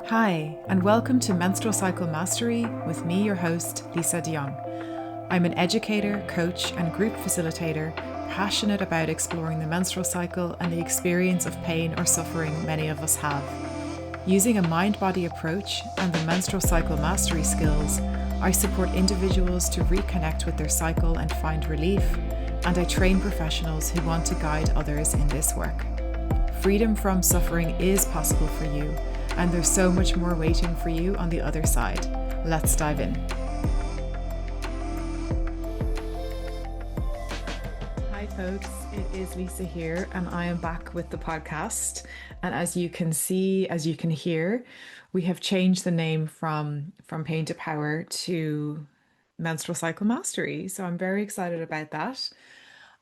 Hi, and welcome to Menstrual Cycle Mastery with me, your host, Lisa Jong. I'm an educator, coach, and group facilitator passionate about exploring the menstrual cycle and the experience of pain or suffering many of us have. Using a mind-body approach and the menstrual cycle mastery skills, I support individuals to reconnect with their cycle and find relief, and I train professionals who want to guide others in this work. Freedom from suffering is possible for you, and there's so much more waiting for you on the other side. Let's dive in. Hi folks, it is Lisa here, and I am back with the podcast. And as you can see, as you can hear, we have changed the name from Pain to Power to Menstrual Cycle Mastery. So I'm very excited about that.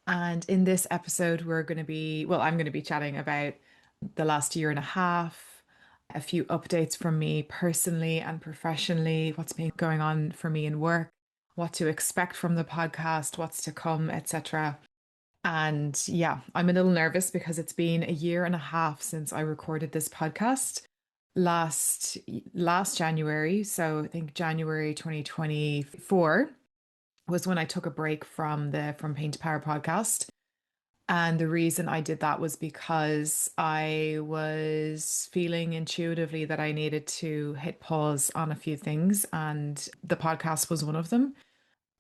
And in this episode, I'm going to be chatting about the last year and a half, a few updates from me personally and professionally, what's been going on for me in work, what to expect from the podcast, what's to come, etc. And yeah, I'm a little nervous because it's been a year and a half since I recorded this podcast last January. So I think January 2024 was when I took a break from the From Pain to Power podcast. And the reason I did that was because I was feeling intuitively that I needed to hit pause on a few things, and the podcast was one of them.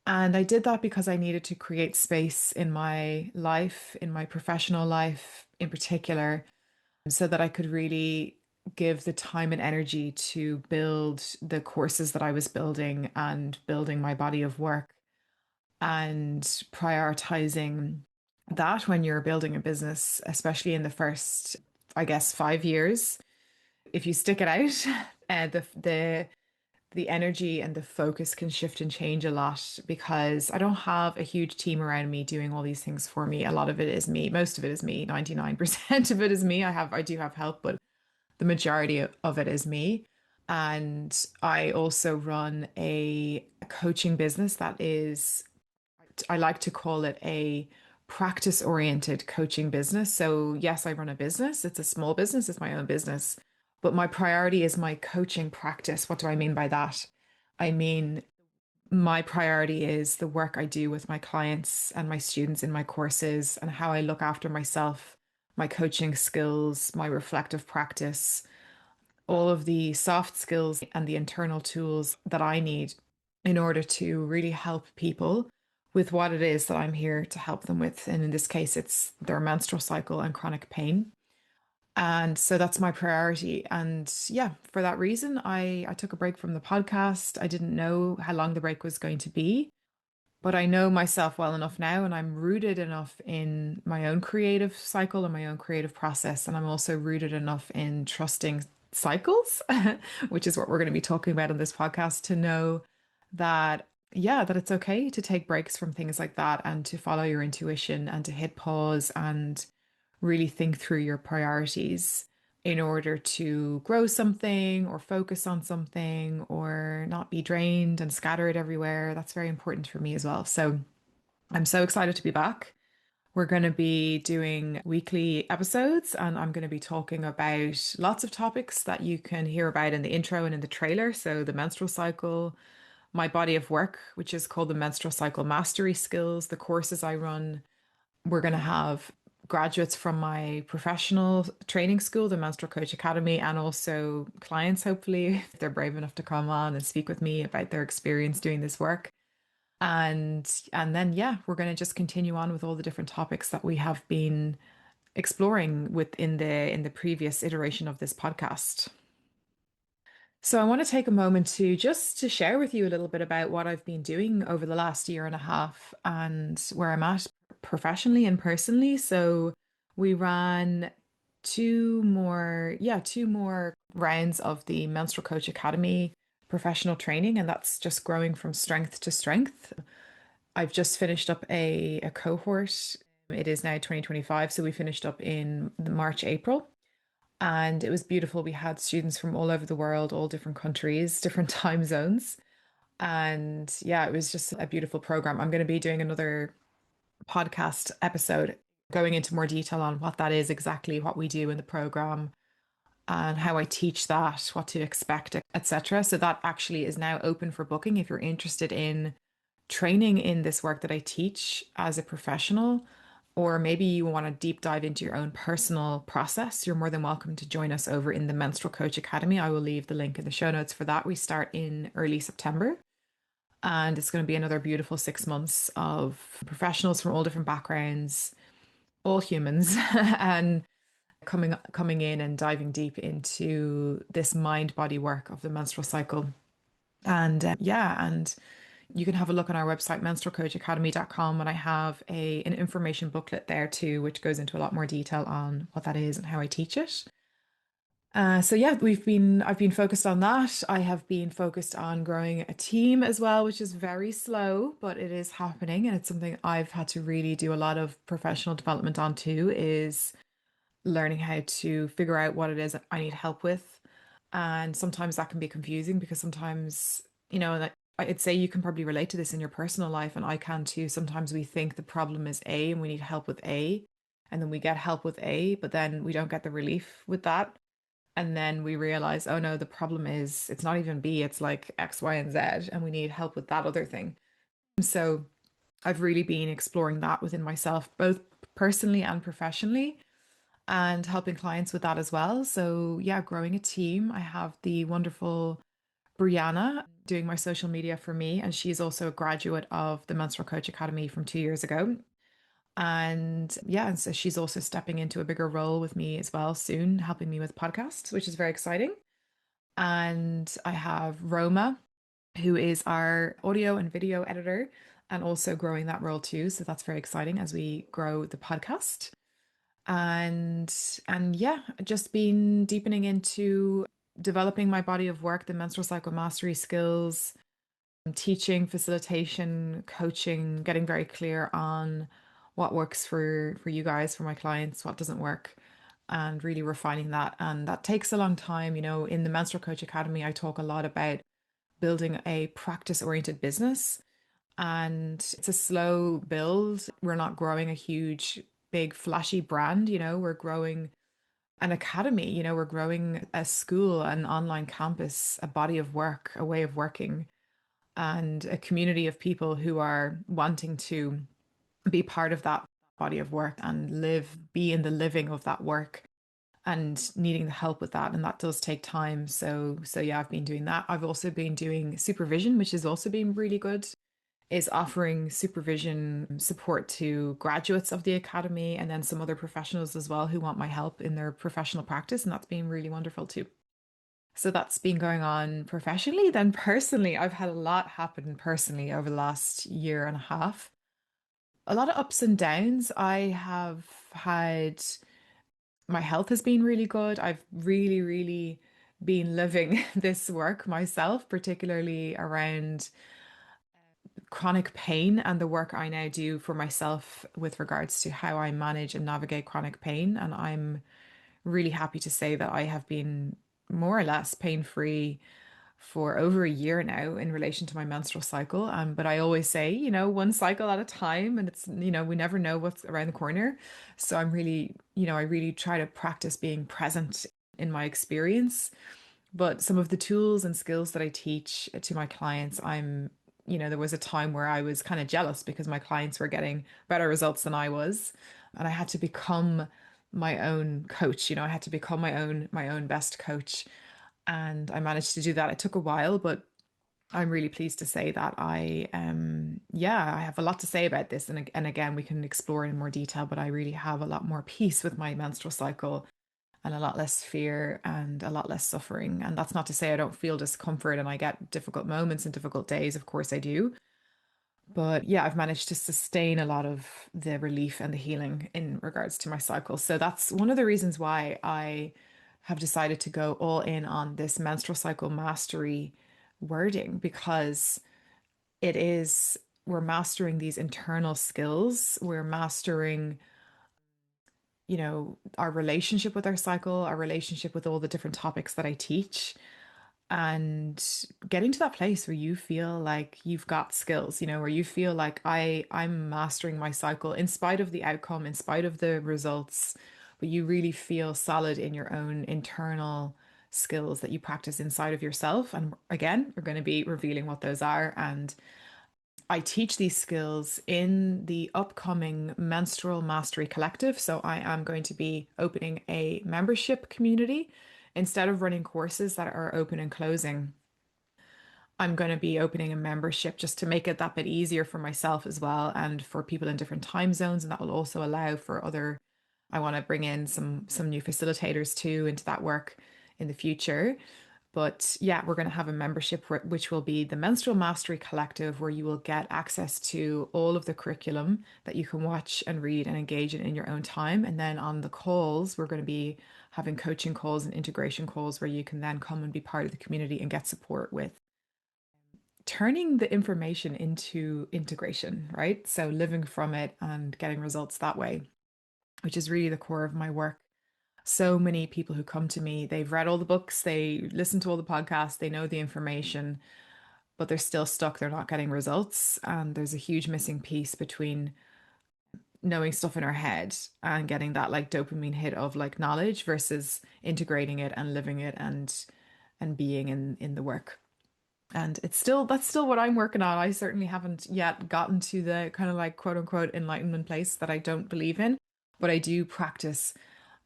And I did that because I needed to create space in my life, in my professional life in particular, so that I could really give the time and energy to build the courses that I was building and building my body of work and prioritizing that when you're building a business, especially in the first, I guess, 5 years. If you stick it out, the energy and the focus can shift and change a lot because I don't have a huge team around me doing all these things for me. A lot of it is me. Most of it is me. 99% of it is me. I do have help, but the majority of it is me. And I also run a coaching business that is, I like to call it a practice oriented coaching business. So, yes, I run a business. It's a small business, it's my own business, but my priority is my coaching practice. What do I mean by that? I mean, my priority is the work I do with my clients and my students in my courses and how I look after myself, my coaching skills, my reflective practice, all of the soft skills and the internal tools that I need in order to really help people with what it is that I'm here to help them with. And in this case, it's their menstrual cycle and chronic pain. And so that's my priority. And yeah, for that reason, I took a break from the podcast. I didn't know how long the break was going to be, but I know myself well enough now, and I'm rooted enough in my own creative cycle and my own creative process. And I'm also rooted enough in trusting cycles, which is what we're going to be talking about on this podcast, to know that, yeah, that it's okay to take breaks from things like that and to follow your intuition and to hit pause and really think through your priorities in order to grow something or focus on something or not be drained and scattered everywhere. That's very important for me as well. So I'm so excited to be back. We're going to be doing weekly episodes, and I'm going to be talking about lots of topics that you can hear about in the intro and in the trailer. So, the menstrual cycle, my body of work, which is called the Menstrual Cycle Mastery Skills, the courses I run. We're going to have graduates from my professional training school, the Menstrual Coach Academy, and also clients, hopefully, if they're brave enough to come on and speak with me about their experience doing this work. And then yeah, we're going to just continue on with all the different topics that we have been exploring within the previous iteration of this podcast. So I want to take a moment to share with you a little bit about what I've been doing over the last year and a half and where I'm at professionally and personally. So we ran two more rounds of the Menstrual Coach Academy professional training, and that's just growing from strength to strength. I've just finished up a cohort. It is now 2025, so we finished up in March, April. And it was beautiful. We had students from all over the world, all different countries, different time zones. And yeah, it was just a beautiful program. I'm going to be doing another podcast episode going into more detail on what that is exactly, what we do in the program, and how I teach that, what to expect, etc. So that actually is now open for booking if you're interested in training in this work that I teach as a professional, or maybe you want to deep dive into your own personal process. You're more than welcome to join us over in the Menstrual Coach Academy. I will leave the link in the show notes for that. We start in early September. And it's going to be another beautiful 6 months of professionals from all different backgrounds, all humans, and coming in and diving deep into this mind body work of the menstrual cycle. And and you can have a look on our website, menstrualcoachacademy.com, and I have an information booklet there too, which goes into a lot more detail on what that is and how I teach it. So yeah, I've been focused on that. I have been focused on growing a team as well, which is very slow, but it is happening, and it's something I've had to really do a lot of professional development on too, is learning how to figure out what it is I need help with. And sometimes that can be confusing because sometimes, that I'd say you can probably relate to this in your personal life, and I can too. Sometimes we think the problem is A and we need help with A, and then we get help with A, but then we don't get the relief with that. And then we realize, oh no, the problem is it's not even B, it's like X, Y, and Z, and we need help with that other thing. So I've really been exploring that within myself, both personally and professionally, and helping clients with that as well. So yeah, growing a team. I have the wonderful Brianna doing my social media for me, and she's also a graduate of the Menstrual Coach Academy from 2 years ago. And yeah, and so she's also stepping into a bigger role with me as well soon, helping me with podcasts, which is very exciting. And I have Roma, who is our audio and video editor, and also growing that role too. So that's very exciting as we grow the podcast. And yeah, just been deepening into developing my body of work, the menstrual cycle mastery skills, teaching, facilitation, coaching, getting very clear on what works for you guys, for my clients, what doesn't work, and really refining that. And that takes a long time. In the Menstrual Coach Academy, I talk a lot about building a practice-oriented business, and it's a slow build. We're not growing a huge, big, flashy brand, we're growing an academy, we're growing a school, an online campus, a body of work, a way of working, and a community of people who are wanting to be part of that body of work and be in the living of that work and needing the help with that. And that does take time. So yeah, I've been doing that. I've also been doing supervision, which has also been really good, is offering supervision support to graduates of the academy and then some other professionals as well who want my help in their professional practice. And that's been really wonderful too. So that's been going on professionally. Then personally, I've had a lot happen personally over the last year and a half. A lot of ups and downs. I have had, my health has been really good. I've really, really been living this work myself, particularly around chronic pain and the work I now do for myself with regards to how I manage and navigate chronic pain. And I'm really happy to say that I have been more or less pain free for over a year now in relation to my menstrual cycle. But I always say, one cycle at a time, and it's, we never know what's around the corner. So I'm really, I really try to practice being present in my experience. But some of the tools and skills that I teach to my clients, there was a time where I was kind of jealous because my clients were getting better results than I was. And I had to become my own coach. I had to become my own best coach. And I managed to do that. It took a while, but I'm really pleased to say that I have a lot to say about this. And again, we can explore in more detail, but I really have a lot more peace with my menstrual cycle and a lot less fear and a lot less suffering. And that's not to say I don't feel discomfort and I get difficult moments and difficult days. Of course I do. But yeah, I've managed to sustain a lot of the relief and the healing in regards to my cycle. So that's one of the reasons why I have decided to go all in on this menstrual cycle mastery wording, because we're mastering these internal skills. We're mastering, our relationship with our cycle, our relationship with all the different topics that I teach, and getting to that place where you feel like you've got skills, where you feel like I'm mastering my cycle in spite of the outcome, in spite of the results, but you really feel solid in your own internal skills that you practice inside of yourself. And again, we're going to be revealing what those are. And I teach these skills in the upcoming Menstrual Mastery Collective. So I am going to be opening a membership community instead of running courses that are open and closing. I'm going to be opening a membership just to make it that bit easier for myself as well and for people in different time zones. And that will also allow for other, I want to bring in some new facilitators too into that work in the future. But yeah, we're going to have a membership which will be the Menstrual Mastery Collective, where you will get access to all of the curriculum that you can watch and read and engage in your own time. And then on the calls, we're going to be having coaching calls and integration calls where you can then come and be part of the community and get support with turning the information into integration, right? So living from it and getting results that way, which is really the core of my work. So many people who come to me, they've read all the books, they listen to all the podcasts, they know the information, but they're still stuck. They're not getting results. And there's a huge missing piece between knowing stuff in our head and getting that like dopamine hit of like knowledge versus integrating it and living it and being in the work. And it's still that's still what I'm working on. I certainly haven't yet gotten to the kind of like quote unquote enlightenment place that I don't believe in, but I do practice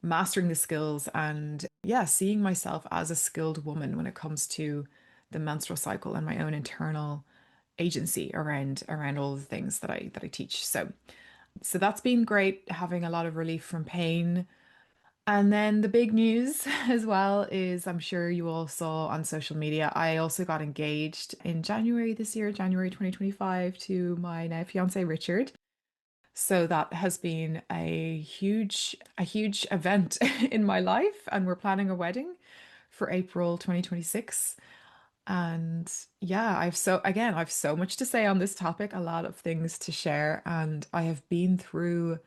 mastering the skills and yeah, seeing myself as a skilled woman when it comes to the menstrual cycle and my own internal agency around all the things that I teach. So that's been great, having a lot of relief from pain. And then the big news as well is I'm sure you all saw on social media. I also got engaged in January this year, January 2025, to my now fiance Richard. So that has been a huge event in my life, and we're planning a wedding for April 2026. And yeah, I've so much to say on this topic, a lot of things to share, and I have been through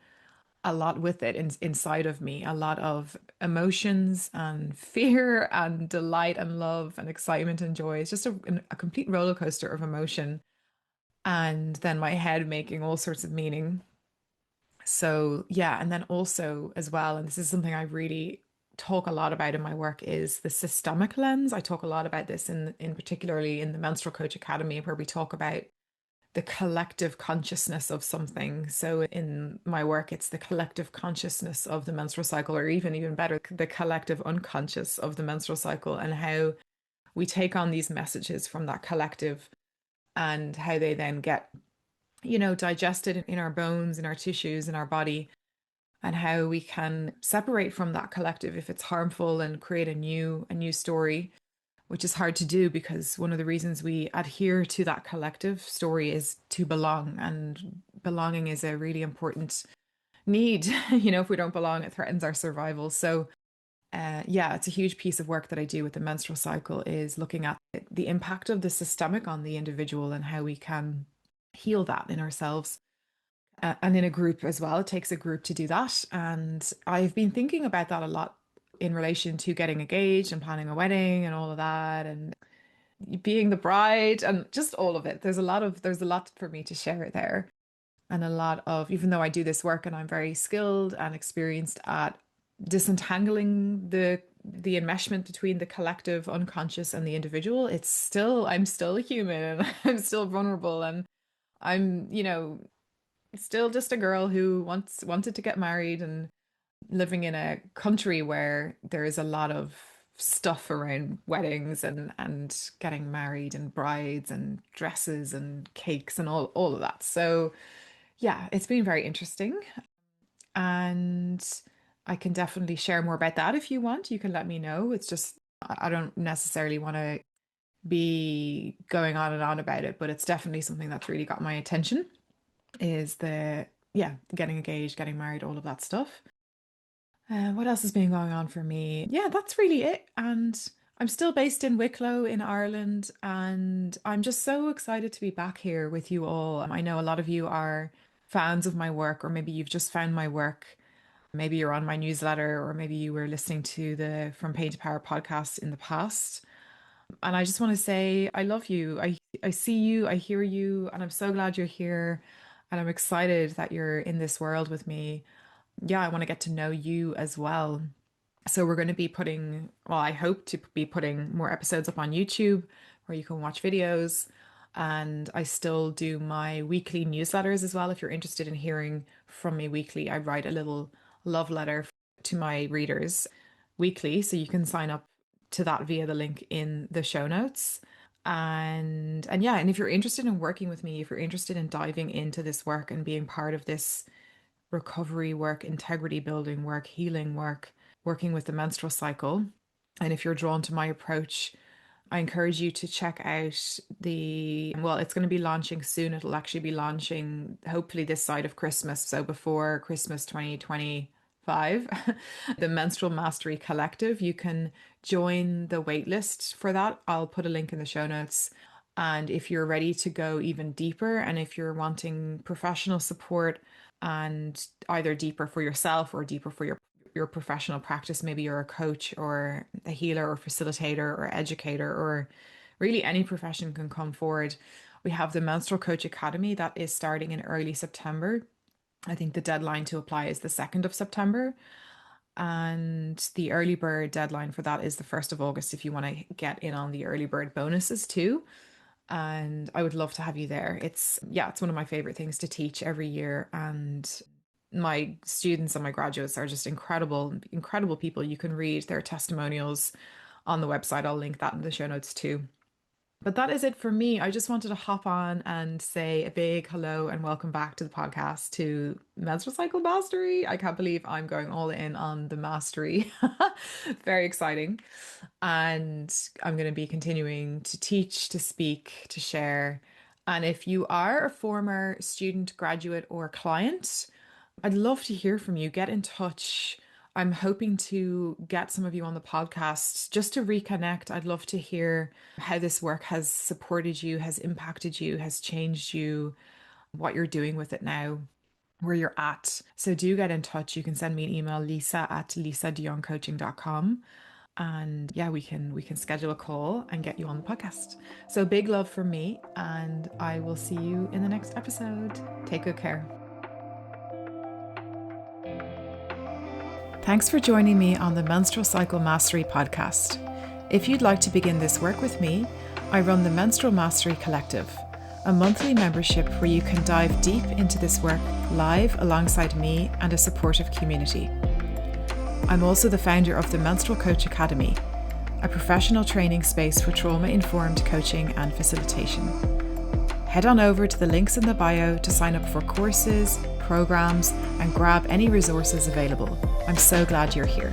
a lot with it inside of me, a lot of emotions and fear and delight and love and excitement and joy. It's just a complete roller coaster of emotion. And then my head making all sorts of meaning. So, yeah. And then also, as well, and this is something I really talk a lot about in my work, is the systemic lens. I talk a lot about this in particularly in the Menstrual Coach Academy, where we talk about the collective consciousness of something. So in my work, it's the collective consciousness of the menstrual cycle, or even better, the collective unconscious of the menstrual cycle, and how we take on these messages from that collective and how they then get, digested in our bones, in our tissues, in our body, and how we can separate from that collective if it's harmful and create a new story, which is hard to do because one of the reasons we adhere to that collective story is to belong. And belonging is a really important need. If we don't belong, it threatens our survival. So, yeah, it's a huge piece of work that I do with the menstrual cycle, is looking at the impact of the systemic on the individual and how we can heal that in ourselves. And in a group as well. It takes a group to do that. And I've been thinking about that a lot in relation to getting engaged and planning a wedding and all of that, and being the bride and just all of it. There's a lot for me to share there. And a lot of, even though I do this work and I'm very skilled and experienced at disentangling the enmeshment between the collective unconscious and the individual, I'm still a human and I'm still vulnerable, and I'm, still just a girl who wanted to get married and living in a country where there is a lot of stuff around weddings and getting married and brides and dresses and cakes and all of that. So yeah, it's been very interesting, and I can definitely share more about that if you want. You can let me know. It's just I don't necessarily want to be going on and on about it, but it's definitely something that's really got my attention, is the yeah, getting engaged, getting married, all of that stuff. What else has been going on for me? Yeah, that's really it. And I'm still based in Wicklow in Ireland, and I'm just so excited to be back here with you all. I know a lot of you are fans of my work, or maybe you've just found my work. Maybe you're on my newsletter, or maybe you were listening to the From Pain to Power podcast in the past. And I just want to say I love you. I see you, I hear you, and I'm so glad you're here. And I'm excited that you're in this world with me. yeah, I want to get to know you as well. So we're going to be putting, well, I hope to be putting more episodes up on YouTube where you can watch videos. And I still do my weekly newsletters as well. If you're interested in hearing from me weekly, I write a little love letter to my readers weekly. So you can sign up to that via the link in the show notes. And yeah, and if you're interested in working with me, if you're interested in diving into this work and being part of this recovery work, integrity building work, healing work, working with the menstrual cycle. And if you're drawn to my approach, I encourage you to check out well, it's going to be launching soon. It'll actually be launching hopefully this side of Christmas. So before Christmas 2025, the Menstrual Mastery Collective. You can join the waitlist for that. I'll put a link in the show notes. And if you're ready to go even deeper, and if you're wanting professional support and either deeper for yourself or deeper for your professional practice, maybe you're a coach or a healer or facilitator or educator, or really any profession can come forward. We have the Menstrual Coach Academy that is starting in early September. I think the deadline to apply is the 2nd of September. And the early bird deadline for that is the 1st of August if you want to get in on the early bird bonuses too. And I would love to have you there. It's one of my favorite things to teach every year. And my students and my graduates are just incredible people. You can read their testimonials on the website. I'll link that in the show notes too. But that is it for me. I just wanted to hop on and say a big hello and welcome back to the podcast, to Menstrual Cycle Mastery. I can't believe I'm going all in on the mastery. Very exciting. And I'm going to be continuing to teach, to speak, to share. And if you are a former student, graduate, or client, I'd love to hear from you. Get in touch. I'm hoping to get some of you on the podcast just to reconnect. I'd love to hear how this work has supported you, has impacted you, has changed you, what you're doing with it now, where you're at. So do get in touch. You can send me an email, lisa@lisadioncoaching.com. And yeah, we can schedule a call and get you on the podcast. So big love from me, and I will see you in the next episode. Take good care. Thanks for joining me on the Menstrual Cycle Mastery podcast. If you'd like to begin this work with me, I run the Menstrual Mastery Collective, a monthly membership where you can dive deep into this work live alongside me and a supportive community. I'm also the founder of the Menstrual Coach Academy, a professional training space for trauma-informed coaching and facilitation. Head on over to the links in the bio to sign up for courses, programs, and grab any resources available. I'm so glad you're here.